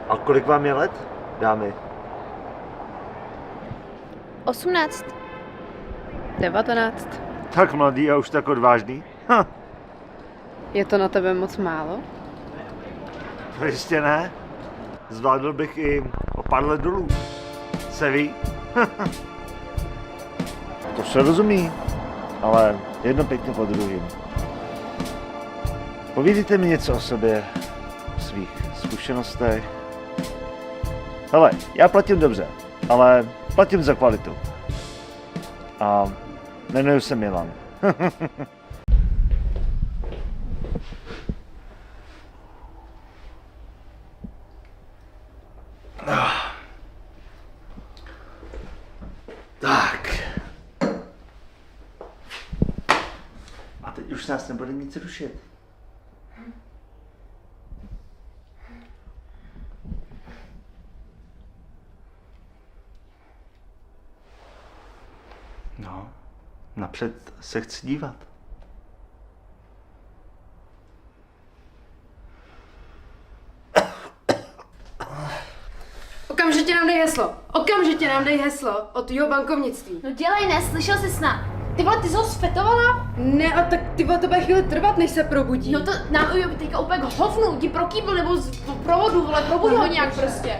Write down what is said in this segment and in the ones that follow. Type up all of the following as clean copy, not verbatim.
A kolik vám je let, dámy? 18. 19. Tak mladý a už tak odvážný? Je to na tebe moc málo? To jistě ne. Zvládl bych i o pár let dolů. Se ví? To se rozumí, ale jedno pěkně po druhým. Povídejte mi něco o sobě, o svých zkušenostech. Hele, já platím dobře, ale platím za kvalitu. A jmenuji se Milan. Tak. A teď už nás nebude nic rušit. No, napřed se chci dívat. Okamžitě nám dej heslo. Okamžitě nám dej heslo od tvýho bankovnictví. No dělej, ne, slyšel jsi snad. Ty vole, ty jsi ho sfetovala? Ne, a tak ty vole, to bude chvíli trvat, než se probudí. No to nám ujde teďka úplně k hovnu, ti prokýbl nebo z provodu, vole, probudí ho nějak prostě.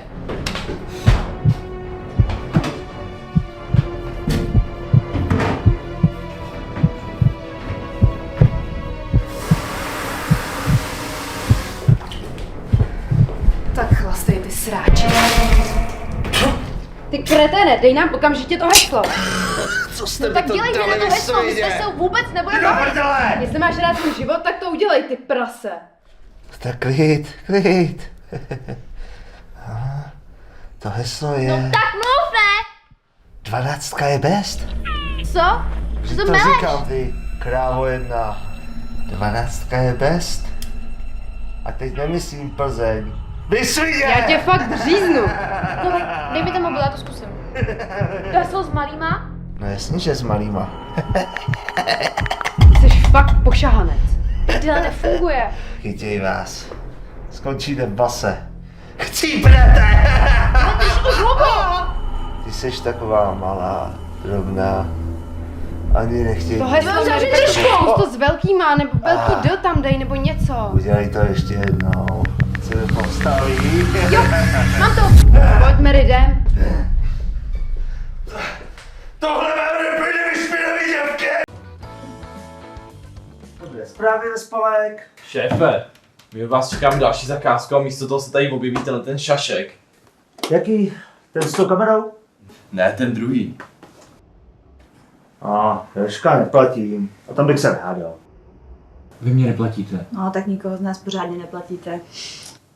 Tak chlastej, ty sráči. Ty kreténe, dej nám okamžitě to heslo. Co jste No tak dělej, že na to heslo, my jsme se vůbec nebudeme bavit. Jestli máš rád svůj život, tak to udělej, ty prase. Tak klid. Aha, to heslo je... No tak mluv, ne? 12 je best. Co? Co to To meleš? říkám, ty krávo jedna. 12 je best. A teď nemyslím Plzeň. Vy svině! Já tě fakt říznu. No tak dej mi ten mobil, já to zkusím. To heslo s malýma? No jasně, že s malýma. Jsi fakt pošahanec. Tyhle nefunguje. Chytěj vás. Skončíte v base. Chcípnete! No ty jsi už hloupý. Ty jsi taková malá, drobná. Ani nechtěj. To heslo No, zavři nevíš, držku. to s velkýma, nebo velký D tam dej, nebo něco. Udělej to ještě jednou. Co to postaví? Jo, mám to. Pojďme, jdem. Tohle vám nepůjde, když mi nevidím. Dobré zprávy ve spolek. Šéfe, my od vás čekáme další zakázku a místo toho se tady objeví ten šašek. Jaký? Ten s tou kamerou? Ne, ten druhý. Jožka, neplatím. A tam bych se nehádal. Vy mě neplatíte. No, tak nikoho z nás pořádně neplatíte.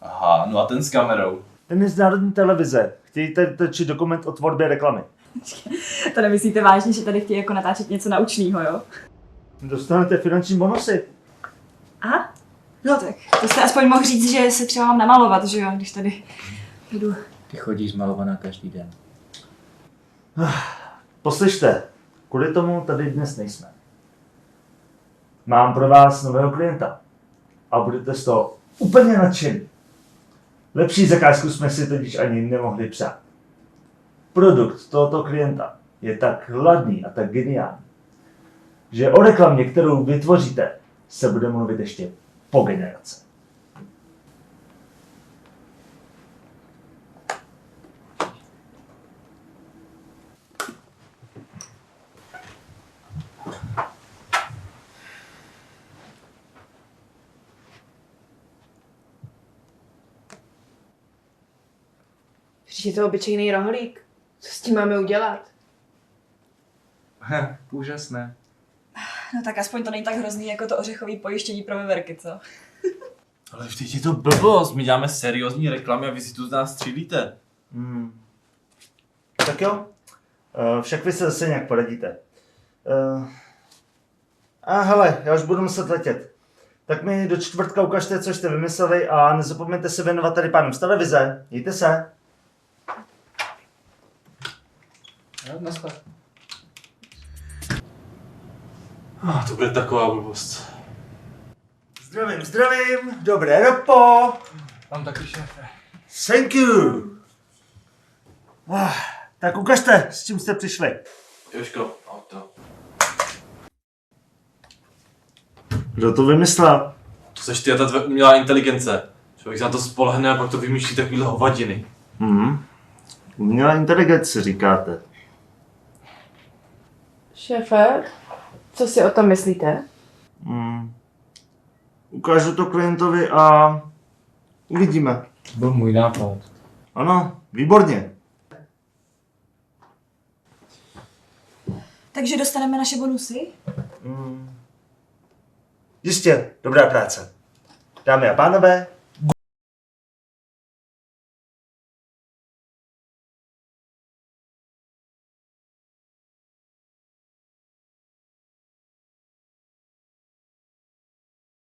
Aha, no a ten s kamerou. Ten je z Národní televize. Chtějí tady točit dokument o tvorbě reklamy. To nemyslíte vážně, že tady chtějí jako natáčet něco naučného, jo? Dostanete finanční bonusy. Aha. No tak, to jste aspoň mohl říct, že se třeba mám namalovat, že jo, když tady jdu. Ty chodíš zmalovaná každý den. Poslyšte, kvůli tomu tady dnes nejsme. Mám pro vás nového klienta. A budete z toho úplně nadšení. Lepší zakázku jsme si totiž ani nemohli přát. Produkt tohoto klienta je tak hladný a tak geniální, že o reklamě, kterou vytvoříte, se bude mluvit ještě po generace. Když je to obyčejný rohlík, co s tím máme udělat? Úžasné. No tak aspoň to není tak hrozný jako to ořechové pojištění pro veverky, co? Ale vždyť je to blbost, my děláme seriózní reklamy a vy si tu z nás střílíte. Tak jo, však vy se zase nějak poradíte. A hele, já už budu muset letět. Tak mi do čtvrtka ukažte, co jste vymysleli a nezapomeňte se věnovat tady pánům z televize. Mějte se. Naschle. To bude taková blbost. Zdravím, dobré ropo. Mám taky šéfe. Thank you. Tak ukažte, s čím jste přišli. Jožko, auto. Kdo to vymyslel? To seš ty a ta tvoje umělá inteligence. Člověk se na to spolehne a pak to vymýšlí takovýhle hovadiny. Umělá inteligence, říkáte. Šéfe, co si o tom myslíte? Ukážu to klientovi a uvidíme. Byl můj nápad. Ano, výborně. Takže dostaneme naše bonusy? Jistě, dobrá práce. Dámy a pánové,